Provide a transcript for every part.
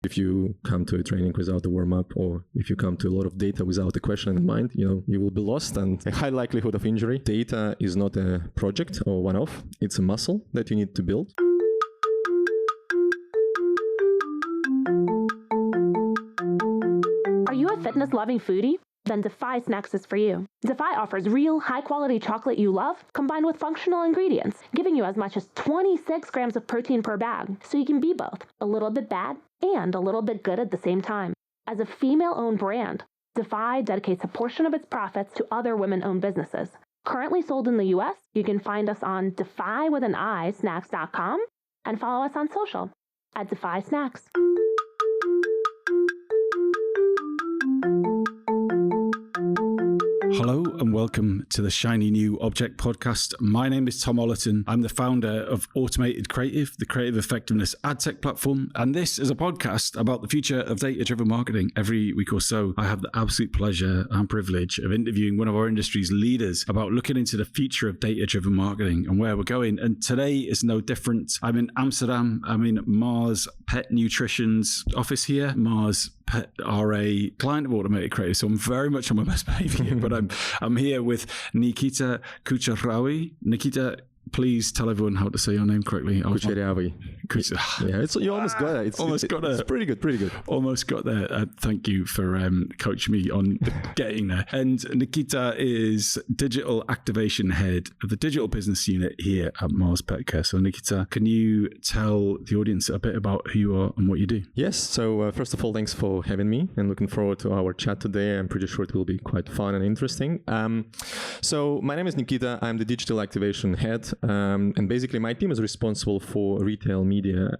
If you come to a training without a warm-up, or if you come to a lot of data without a question in mind, you will be lost and a high likelihood of injury. Data is not a project or one-off. It's a muscle that you need to build. Are you a fitness-loving foodie? Then Defy Snacks is for you. Defy offers real, high-quality chocolate you love, combined with functional ingredients, giving you as much as 26 grams of protein per bag, so you can be both a little bit bad and a little bit good at the same time. As a female-owned brand, Defy dedicates a portion of its profits to other women-owned businesses. Currently sold in the US, you can find us on defy.snacks.com and follow us on social at Defy Snacks. Hello and welcome to the Shiny New Object podcast. My name is Tom Ollerton. I'm the founder of Automated Creative, the creative effectiveness ad tech platform. And this is a podcast about the future of data-driven marketing. Every week or so, I have the absolute pleasure and privilege of interviewing one of our industry's leaders about looking into the future of data-driven marketing and where we're going. And today is no different. I'm in Amsterdam. I'm in Mars Pet Nutrition's office here. Mars Petcare, client of Automated Creative. So I'm very much on my best behavior here, but I'm here with Nikita Kucheryavy. Nikita, please tell everyone how to say your name correctly. Kucheryavy. Yeah, you almost got it. It's pretty good. Almost got there. Thank you for coaching me on getting there. And Nikita is Digital Activation Head of the Digital Business Unit here at Mars Petcare. So Nikita, can you tell the audience a bit about who you are and what you do? Yes. So first of all, thanks for having me and looking forward to our chat today. I'm pretty sure it will be quite fun and interesting. So my name is Nikita. I'm the Digital Activation Head. And basically, my team is responsible for retail media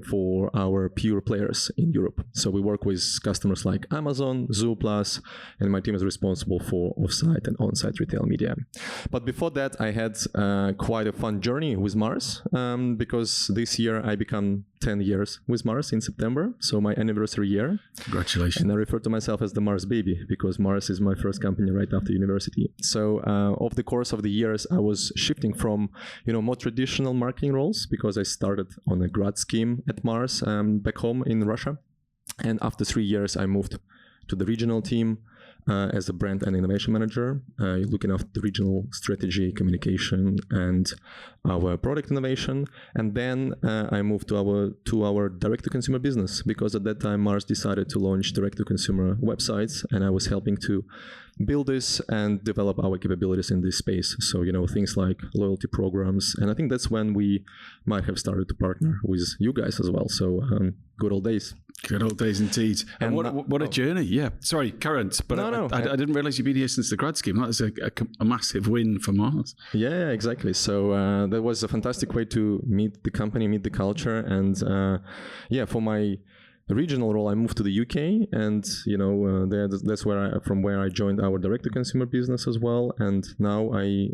for our pure players in Europe. So we work with customers like Amazon, Zooplus, and my team is responsible for off-site and on-site retail media. But before that, I had quite a fun journey with Mars because this year I become 10 years with Mars in September. So my anniversary year. Congratulations. And I refer to myself as the Mars baby because Mars is my first company right after university. So over the course of the years, I was shifting from more traditional marketing roles because I started on a grad scheme at Mars back home in Russia. And after 3 years, I moved to the regional team as a brand and innovation manager, looking after the regional strategy, communication, and our product innovation. And then I moved to our direct-to-consumer business because at that time Mars decided to launch direct-to-consumer websites, and I was helping to build this and develop our capabilities in this space. So things like loyalty programs, and I think that's when we might have started to partner with you guys as well. So good old days. Good old days indeed. And what a journey. Yeah. Sorry, current. But I didn't realize you'd been here since the grad scheme. That was a massive win for Mars. Yeah, exactly. So that was a fantastic way to meet the company, meet the culture. And for my regional role, I moved to the UK, and that's from where I joined our direct-to-consumer business as well. And now I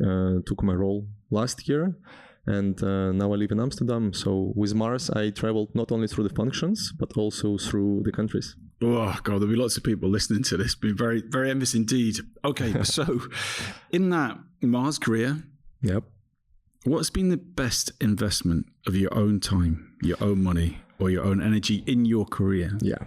took my role last year. And now I live in Amsterdam. So with Mars, I traveled not only through the functions, but also through the countries. Oh, God, there'll be lots of people listening to this. Be very, very envious indeed. Okay, so in that Mars career, yep, what's been the best investment of your own time, your own money, or your own energy in your career? Yeah.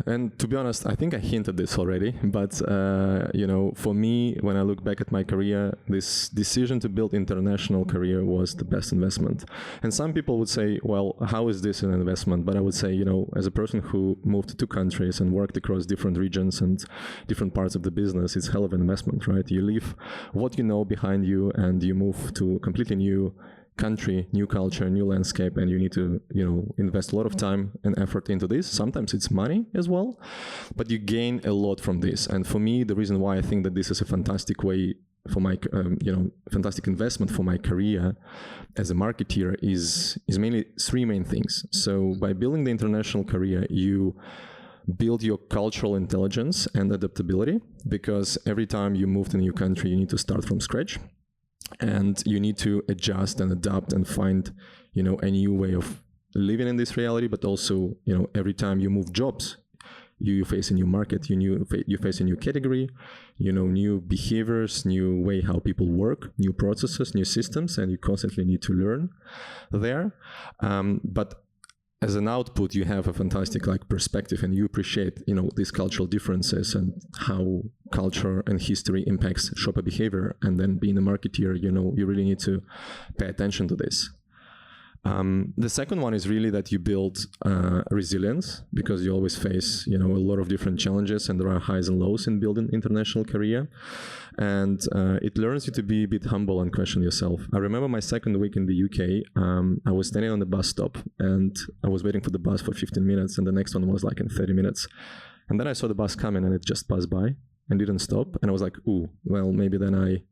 And to be honest, I think I hinted this already. But, for me, when I look back at my career, this decision to build international career was the best investment. And some people would say, well, how is this an investment? But I would say, as a person who moved to 2 countries and worked across different regions and different parts of the business, it's hell of an investment, right? You leave what you know behind you and you move to a completely new country, new culture, new landscape, and you need to, invest a lot of time and effort into this. Sometimes it's money as well, but you gain a lot from this. And for me, the reason why I think that this is a fantastic way for my, fantastic investment for my career as a marketeer is mainly 3 main things. So by building the international career, you build your cultural intelligence and adaptability, because every time you move to a new country, you need to start from scratch. And you need to adjust and adapt and find, a new way of living in this reality. But also, every time you move jobs, you face a new market, you face a new category, new behaviors, new way how people work, new processes, new systems, and you constantly need to learn there. But as an output, you have a fantastic perspective, and you appreciate these cultural differences and how culture and history impacts shopper behavior. And then being a marketeer, you really need to pay attention to this. The second one is really that you build resilience, because you always face a lot of different challenges, and there are highs and lows in building international career. And it learns you to be a bit humble and question yourself. I remember my second week in the UK, I was standing on the bus stop and I was waiting for the bus for 15 minutes, and the next one was in 30 minutes. And then I saw the bus coming and it just passed by and didn't stop. And I was like, ooh, well, maybe then I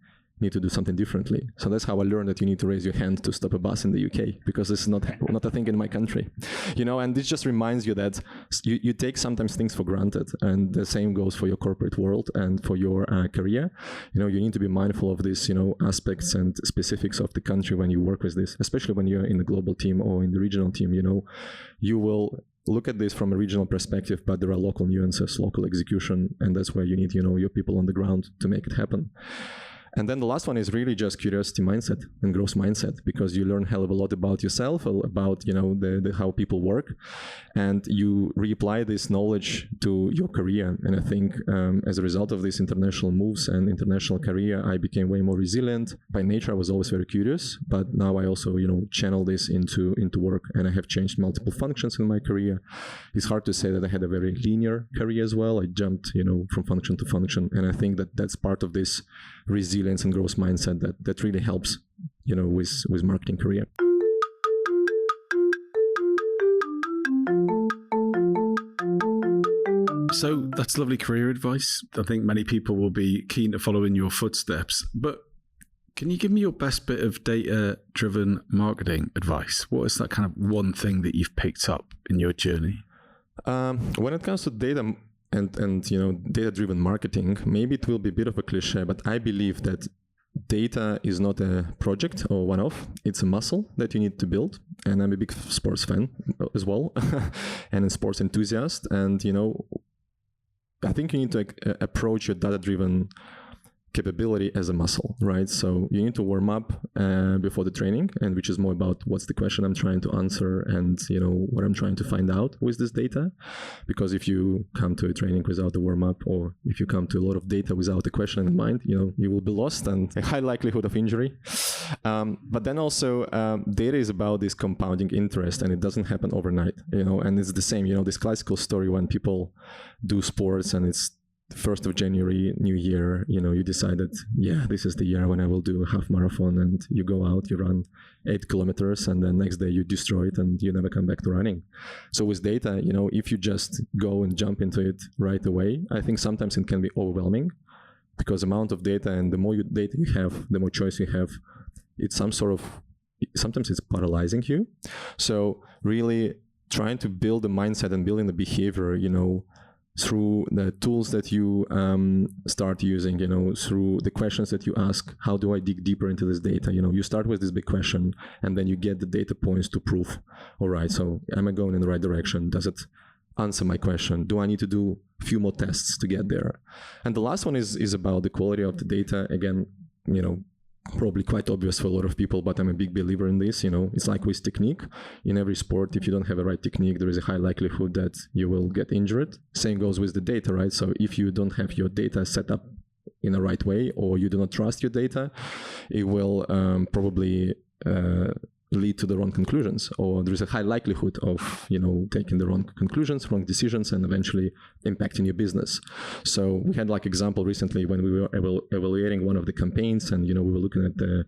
need to do something differently. So that's how I learned that you need to raise your hand to stop a bus in the UK, because this is not a thing in my country, and this just reminds you that you take sometimes things for granted, and the same goes for your corporate world and for your career. You need to be mindful of these, aspects and specifics of the country when you work with this, especially when you're in the global team or in the regional team. You will look at this from a regional perspective, but there are local nuances, local execution, and that's where you need, your people on the ground to make it happen. And then the last one is really just curiosity mindset and growth mindset, because you learn hell of a lot about yourself, about how people work, and you reapply this knowledge to your career. And I think as a result of these international moves and international career, I became way more resilient. By nature, I was always very curious, but now I also channel this into work, and I have changed multiple functions in my career. It's hard to say that I had a very linear career as well. I jumped from function to function, and I think that that's part of this resilience and growth mindset that really helps with marketing career. So that's lovely career advice. I think many people will be keen to follow in your footsteps, but can you give me your best bit of data-driven marketing advice? What is that kind of one thing that you've picked up in your journey? When it comes to data and data-driven marketing, maybe it will be a bit of a cliche, but I believe that data is not a project or one-off. It's a muscle that you need to build. And I'm a big sports fan as well, and a sports enthusiast. And, I think you need to approach your data-driven capability as a muscle, right? So you need to warm up before the training, and which is more about what's the question I'm trying to answer and what I'm trying to find out with this data. Because if you come to a training without a warm up, or if you come to a lot of data without a question in mind, you will be lost and a high likelihood of injury. But then also data is about this compounding interest, and it doesn't happen overnight, and it's the same, this classical story when people do sports and it's 1st of January, New Year, you decided, this is the year when I will do a half marathon, and you go out, you run 8 kilometers, and then next day you destroy it and you never come back to running. So with data, if you just go and jump into it right away, I think sometimes it can be overwhelming, because amount of data, and the more data you have, the more choice you have, it's sometimes it's paralyzing you. So really trying to build the mindset and building the behavior, through the tools that you start using, through the questions that you ask. How do I dig deeper into this data? You start with this big question, and then you get the data points to prove, all right, so am I going in the right direction? Does it answer my question? Do I need to do a few more tests to get there? And the last one is about the quality of the data. Again, probably quite obvious for a lot of people, but I'm a big believer in this. It's like with technique. In every sport, if you don't have a right technique, there is a high likelihood that you will get injured. Same goes with the data, right? So if you don't have your data set up in the right way, or you do not trust your data, it will probably lead to the wrong conclusions, or there is a high likelihood of taking the wrong conclusions, wrong decisions, and eventually impacting your business. So we had example recently when we were evaluating one of the campaigns, and we were looking at the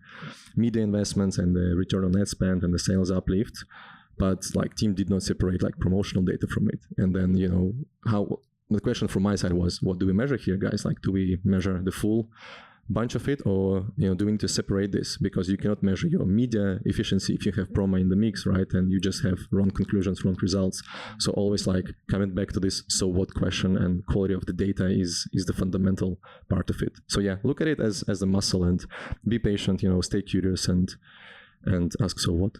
media investments and the return on ad spend and the sales uplift, but team did not separate promotional data from it. And then how the question from my side was, what do we measure here, guys? Do we measure the full bunch of it, or do we need to separate this? Because you cannot measure your media efficiency if you have promo in the mix, right? And you just have wrong conclusions, wrong results. So always coming back to this so what question, and quality of the data is the fundamental part of it. So look at it as a muscle, and be patient, stay curious, and ask so what.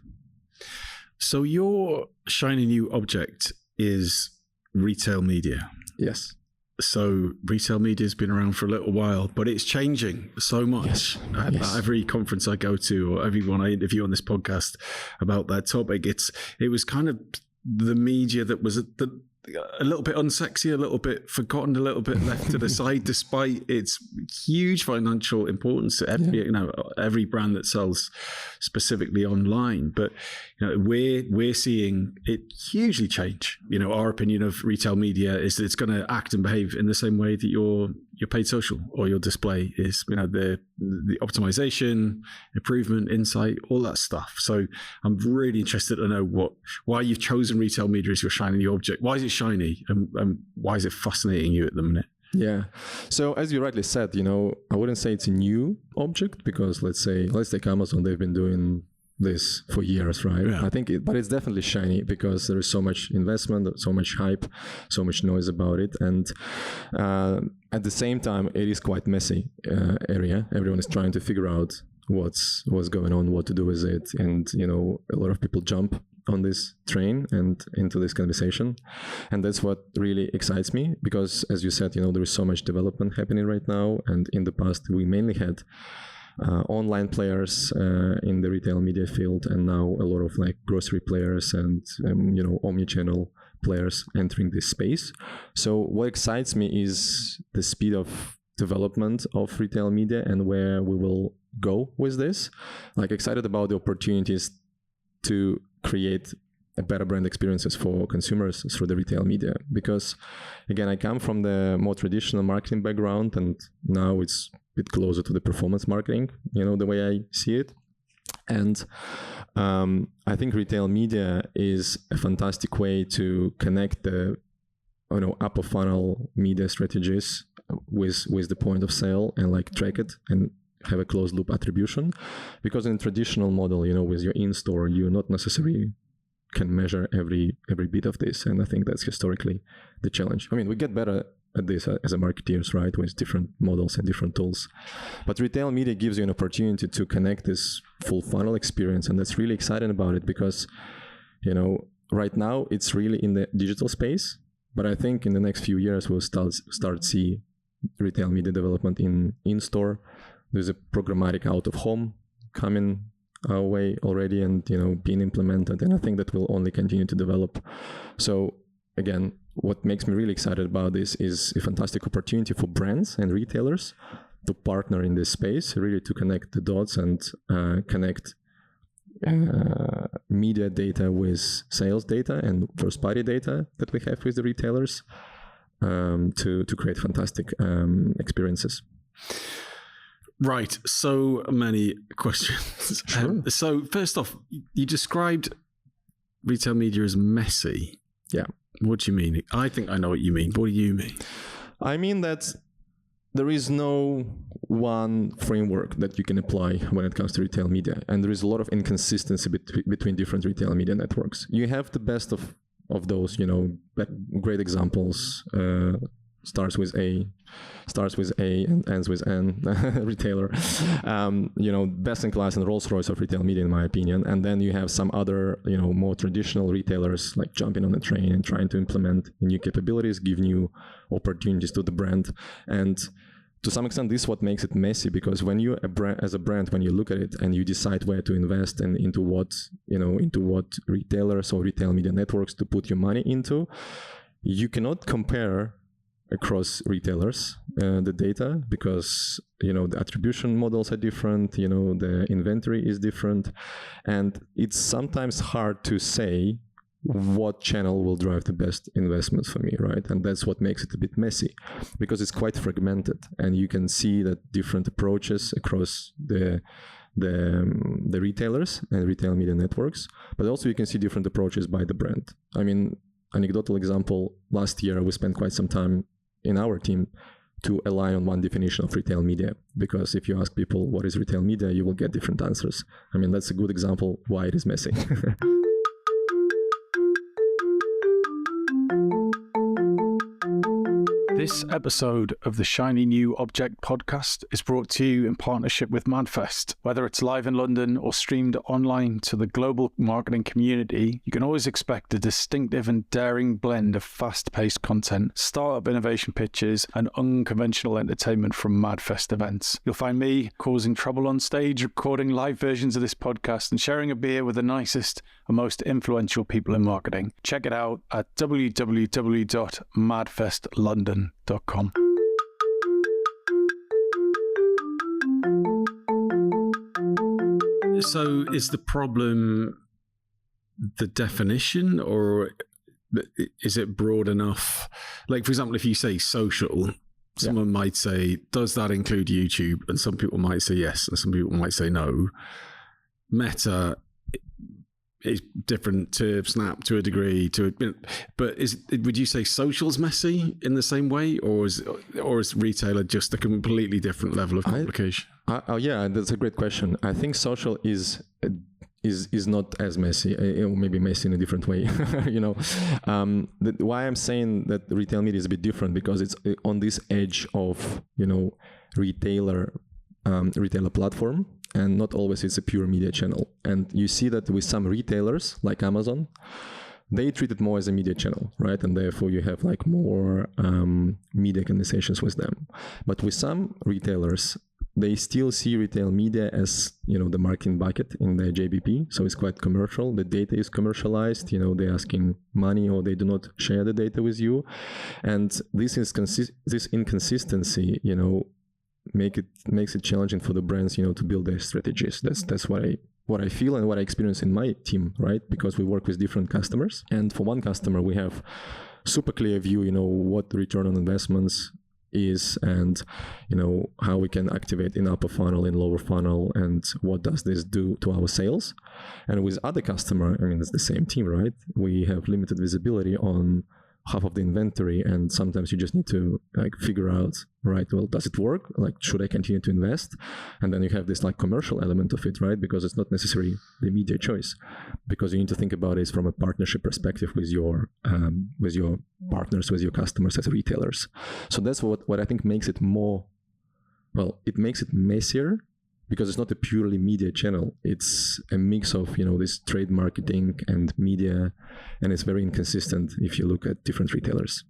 So your shiny new object is retail media. Yes. So retail media has been around for a little while, but it's changing so much. Yes. At every conference I go to, or everyone I interview on this podcast about that topic, it was kind of the media that was a little bit unsexy, a little bit forgotten, a little bit left to the side, despite its huge financial importance to every brand that sells specifically online. But we're seeing it hugely change. Our opinion of retail media is that it's going to act and behave in the same way that your paid social or your display is. The optimization, improvement, insight, all that stuff. So I'm really interested to know why you've chosen retail media as your shiny new object. Why is it shiny, and why is it fascinating you at the minute? Yeah. So as you rightly said, I wouldn't say it's a new object, because let's take Amazon. They've been doing this for years, right? Yeah. I think but it's definitely shiny because there is so much investment, so much hype, so much noise about it. And at the same time, it is quite messy area. Everyone is trying to figure out what's going on, what to do with it. And, a lot of people jump on this train and into this conversation. And that's what really excites me, because as you said, there is so much development happening right now. And in the past, we mainly had online players in the retail media field, and now a lot of grocery players and omni-channel players entering this space. So what excites me is the speed of development of retail media and where we will go with this. Excited about the opportunities to create a better brand experiences for consumers through the retail media, because again, I come from the more traditional marketing background, and now it's a bit closer to the performance marketing, the way I see it. And I think retail media is a fantastic way to connect the upper funnel media strategies with the point of sale, and track it and have a closed loop attribution. Because in traditional model, with your in-store, you not necessarily can measure every bit of this. And I think that's historically the challenge. I mean, we get better at this as a marketeers, right, with different models and different tools. But retail media gives you an opportunity to connect this full funnel experience. And that's really exciting about it, because, right now it's really in the digital space. But I think in the next few years, we'll start see retail media development in-store. There's a programmatic out of home coming our way already, and being implemented, and I think that will only continue to develop. So again, what makes me really excited about this is a fantastic opportunity for brands and retailers to partner in this space, really to connect the dots and connect media data with sales data and first party data that we have with the retailers to create fantastic experiences. Right, so many questions. Sure. So first off, you described retail media as messy. Yeah. What do you mean? I think I know what you mean. What do you mean? I mean that there is no one framework that you can apply when it comes to retail media. And there is a lot of inconsistency between different retail media networks. You have the best of those, great examples. Starts with A and ends with N retailer, best in class and Rolls-Royce of retail media, in my opinion. And then you have some other, more traditional retailers jumping on the train and trying to implement new capabilities, give new opportunities to the brand. And to some extent, this is what makes it messy, because when you as a brand, when you look at it and you decide where to invest and into what retailers or retail media networks to put your money into, you cannot compare across retailers the data, because the attribution models are different, the inventory is different, and it's sometimes hard to say what channel will drive the best investments for me, right? And that's what makes it a bit messy, because it's quite fragmented, and you can see that different approaches across the retailers and retail media networks, but also you can see different approaches by the brand. I mean, anecdotal example, last year we spent quite some time in our team to align on one definition of retail media, because if you ask people what is retail media, you will get different answers. I mean, that's a good example why it is messy. This episode of the Shiny New Object podcast is brought to you in partnership with MadFest. Whether it's live in London or streamed online to the global marketing community, you can always expect a distinctive and daring blend of fast-paced content, startup innovation pitches, and unconventional entertainment from MadFest events. You'll find me causing trouble on stage, recording live versions of this podcast, and sharing a beer with the nicest and most influential people in marketing. Check it out at www.madfestlondon.com. So is the problem the definition, or is it broad enough? Like, for example, if you say social, someone might say, does that include YouTube? And some people might say yes, and some people might say no. Meta is different to Snap to a degree, but would you say social's messy in the same way, or is retailer just a completely different level of complication? Yeah, that's a great question. I think social is not as messy, maybe messy in a different way. Why I'm saying that retail media is a bit different, because it's on this edge of retailer platform, and not always it's a pure media channel. And you see that with some retailers like Amazon, they treat it more as a media channel, right? And therefore you have like more media conversations with them. But with some retailers, they still see retail media as, the marketing bucket in their JBP. So it's quite commercial. The data is commercialized. They're asking money, or they do not share the data with you. And this inconsistency, makes it challenging for the brands, to build their strategies. That's what I feel and what I experience in my team, right? Because we work with different customers, and for one customer we have super clear view, what the return on investments is, and how we can activate in upper funnel, in lower funnel, and what does this do to our sales. And with other customer, it's the same team, right? We have limited visibility on half of the inventory, and sometimes you just need to figure out, right, well, does it work? Should I continue to invest? And then you have this commercial element of it, right? Because it's not necessarily the immediate choice, because you need to think about it from a partnership perspective with your partners, with your customers as retailers. So that's what I think makes it more, it makes it messier, because it's not a purely media channel. It's a mix of, this trade marketing and media, and it's very inconsistent if you look at different retailers.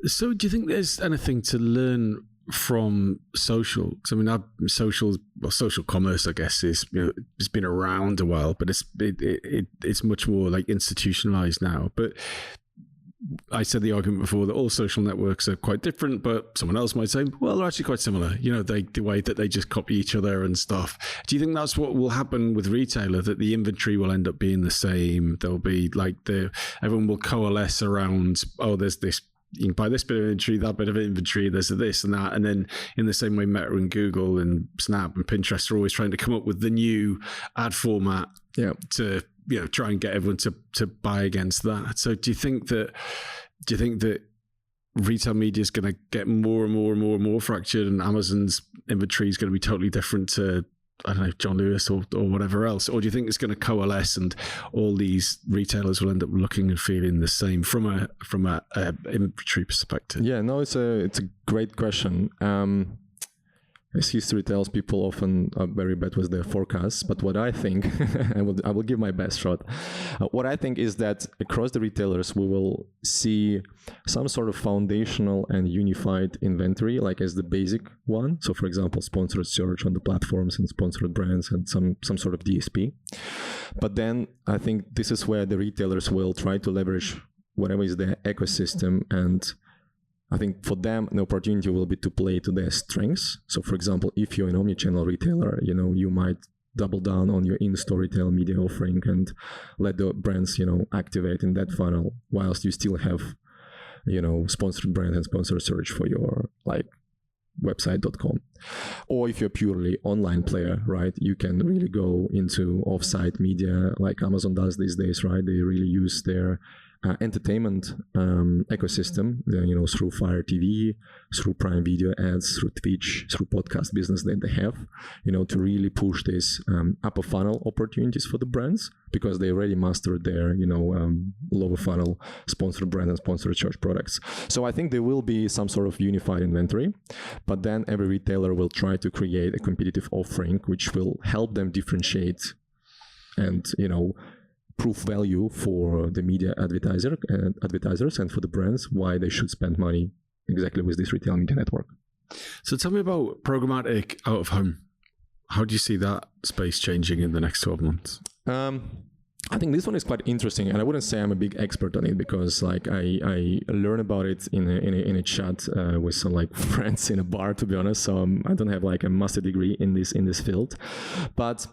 So do you think there's anything to learn from social? Because social commerce, I guess, is it's been around a while, but it's much more institutionalized now. But I said the argument before that all social networks are quite different, but someone else might say, well, they're actually quite similar. The way that they just copy each other and stuff. Do you think that's what will happen with retailer, that the inventory will end up being the same? There'll be everyone will coalesce around, there's this, you can buy this bit of inventory, that bit of inventory, there's this and that. And then in the same way, Meta and Google and Snap and Pinterest are always trying to come up with the new ad format to try and get everyone to buy against that. So do you think that retail media is going to get more and more and more and more fractured, and Amazon's inventory is going to be totally different to, I don't know, John Lewis or whatever else? Or do you think it's going to coalesce and all these retailers will end up looking and feeling the same from a inventory perspective? Yeah, no, it's a great question. As history tells, people often are very bad with their forecasts. But what I think, I will give my best shot. What I think is that across the retailers, we will see some sort of foundational and unified inventory, as the basic one. So, for example, sponsored search on the platforms and sponsored brands and some sort of DSP. But then I think this is where the retailers will try to leverage whatever is their ecosystem, and I think for them, the opportunity will be to play to their strengths. So, for example, if you're an omnichannel retailer, you might double down on your in-store retail media offering and let the brands, activate in that funnel, whilst you still have, sponsored brand and sponsored search for your website.com. Or if you're purely online player, right, you can really go into off-site media like Amazon does these days, right? They really use their entertainment ecosystem, through Fire TV, through Prime Video ads, through Twitch, through podcast business that they have, to really push these upper funnel opportunities for the brands, because they already mastered their, lower funnel sponsored brand and sponsored search products. So I think there will be some sort of unified inventory, but then every retailer will try to create a competitive offering which will help them differentiate and, prove value for the media advertisers and for the brands why they should spend money exactly with this retail media network. So tell me about programmatic out of home. How do you see that space changing in the next 12 months? I think this one is quite interesting, and I wouldn't say I'm a big expert on it, because I learn about it in a chat with some friends in a bar, to be honest. So I don't have a master degree in this field, but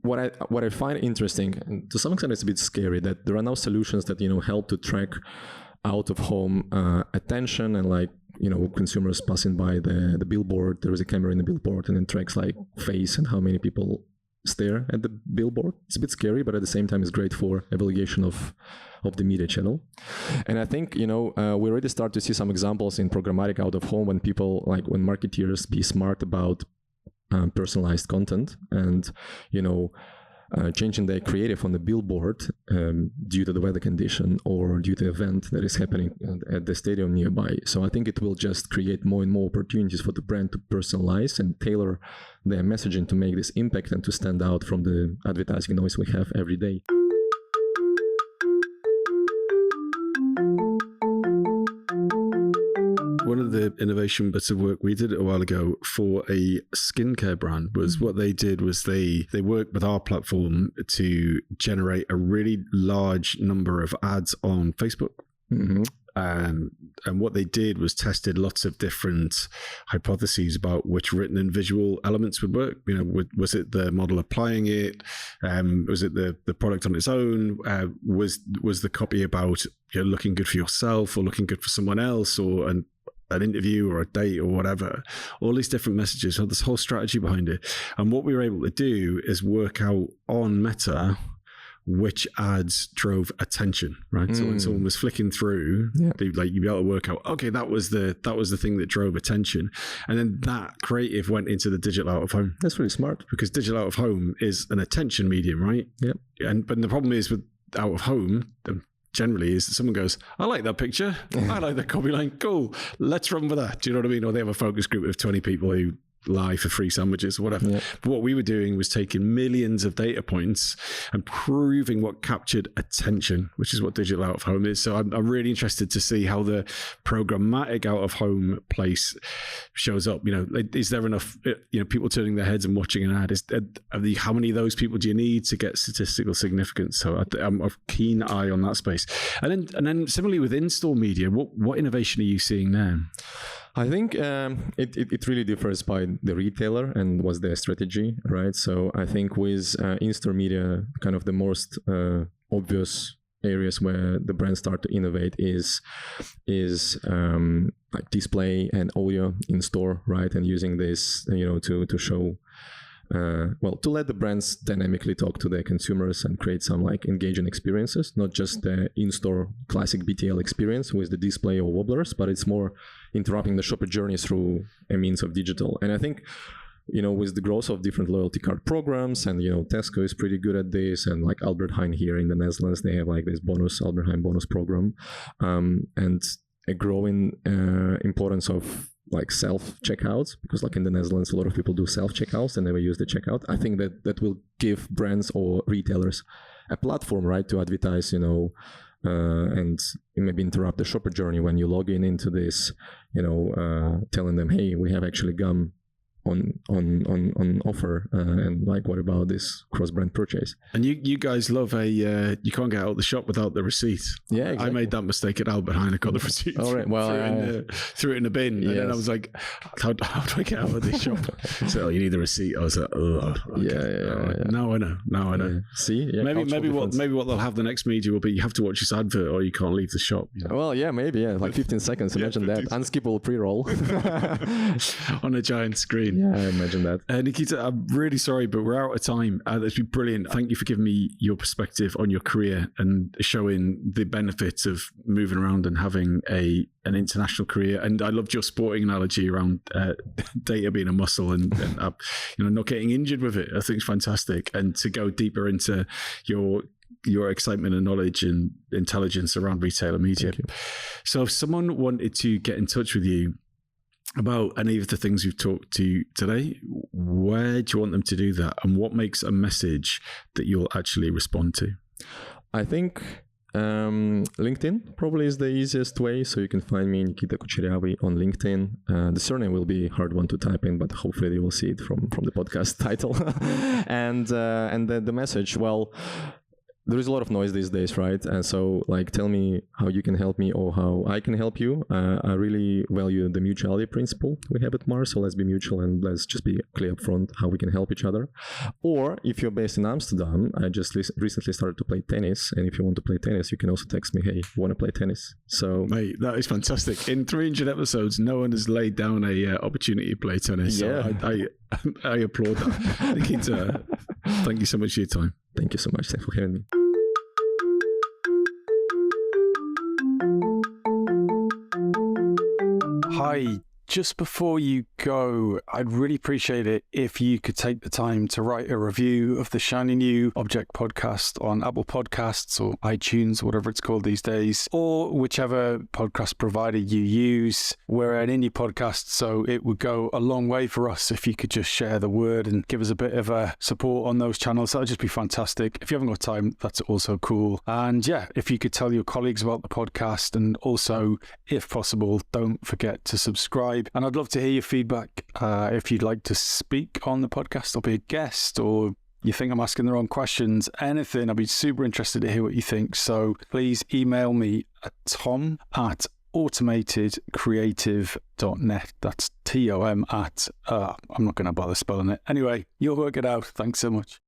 what I find interesting, and to some extent it's a bit scary, that there are now solutions that help to track out of home attention, and consumers passing by the billboard. There is a camera in the billboard, and it tracks face and how many people stare at the billboard. It's a bit scary, but at the same time it's great for evaluation of the media channel. And I think we already start to see some examples in programmatic out of home when people when marketeers be smart about personalized content and changing their creative on the billboard due to the weather condition or due to the event that is happening at the stadium nearby. So I think it will just create more and more opportunities for the brand to personalize and tailor their messaging to make this impact and to stand out from the advertising noise we have every day. One of the innovation bits of work we did a while ago for a skincare brand was what they did was they worked with our platform to generate a really large number of ads on Facebook. Mm-hmm. And what they did was tested lots of different hypotheses about which written and visual elements would work. Was it the model applying it? Was it the product on its own? Was the copy about looking good for yourself or looking good for someone else, or an interview or a date or whatever? All these different messages. So this whole strategy behind it. And what we were able to do is work out on Meta which ads drove attention, right? So when someone was flicking through, you'd be able to work out, okay, that was the thing that drove attention. And then that creative went into the digital out of home. That's really smart. Because digital out of home is an attention medium, right? Yep. But the problem is with out of home, generally is that someone goes, I like that picture. I like that copy line. Cool. Let's run with that. Do you know what I mean? Or they have a focus group of 20 people who lie for free sandwiches or whatever. Yeah. But what we were doing was taking millions of data points and proving what captured attention, which is what digital out of home is. So I'm really interested to see how the programmatic out of home place shows up. Is there enough people turning their heads and watching an ad? How many of those people do you need to get statistical significance? So I'm a keen eye on that space. And then similarly with in-store media, what innovation are you seeing there? I think it really differs by the retailer and what's their strategy, right? So I think with in-store media, kind of the most obvious areas where the brands start to innovate is display and audio in store, right? And using this, to show. To let the brands dynamically talk to their consumers and create some engaging experiences, not just the in-store classic BTL experience with the display or wobblers, but it's more interrupting the shopper journey through a means of digital. And I think, with the growth of different loyalty card programs, and Tesco is pretty good at this, and Albert Heijn here in the Netherlands, they have this Albert Heijn bonus program, and a growing importance of self-checkouts, because in the Netherlands, a lot of people do self-checkouts and never use the checkout. I think that will give brands or retailers a platform, right, to advertise, and maybe interrupt the shopper journey when you log into this, telling them, hey, we have actually gum on offer, and what about this cross-brand purchase? And you guys love you can't get out of the shop without the receipt. Yeah, exactly. I made that mistake at Albert Heijn. I got the receipt. All right. Well, threw it in the bin, and then I was like, how do I get out of this shop? So you need the receipt. I was like, oh, okay. Yeah. Now I know. Yeah. See, maybe what they'll have the next media will be, you have to watch this advert or you can't leave the shop. Well, maybe 15 seconds. Imagine that unskippable pre-roll on a giant screen. Yeah, I imagine that. Nikita, I'm really sorry, but we're out of time. That's been brilliant. Thank you for giving me your perspective on your career and showing the benefits of moving around and having an international career. And I loved your sporting analogy around data being a muscle and not getting injured with it. I think it's fantastic. And to go deeper into your excitement and knowledge and intelligence around retail and media. So if someone wanted to get in touch with you about any of the things we've talked to today, where do you want them to do that? And what makes a message that you'll actually respond to? I think LinkedIn probably is the easiest way. So you can find me, Nikita Kucheryavy, on LinkedIn. The surname will be a hard one to type in, but hopefully you will see it from the podcast title. and the message, well, there is a lot of noise these days, right? And so, tell me how you can help me or how I can help you. I really value the mutuality principle we have at Mars. So let's be mutual and let's just be clear up front how we can help each other. Or if you're based in Amsterdam, I just recently started to play tennis. And if you want to play tennis, you can also text me, hey, want to play tennis? So, mate, that is fantastic. In 300 episodes, no one has laid down a opportunity to play tennis. Yeah. So I applaud that. Nikita, thank you so much for your time. Thank you so much. Thanks for having me. Hi. Just before you go, I'd really appreciate it if you could take the time to write a review of the Shiny New Object podcast on Apple Podcasts or iTunes, whatever it's called these days, or whichever podcast provider you use. We're an indie podcast, so it would go a long way for us if you could just share the word and give us a bit of a support on those channels. That would just be fantastic. If you haven't got time, that's also cool. And yeah, if you could tell your colleagues about the podcast, and also, if possible, don't forget to subscribe. And I'd love to hear your feedback. If you'd like to speak on the podcast or be a guest, or you think I'm asking the wrong questions, anything, I'd be super interested to hear what you think. So please email me at tom@automatedcreative.net. That's TOM at, I'm not going to bother spelling it. Anyway, you'll work it out. Thanks so much.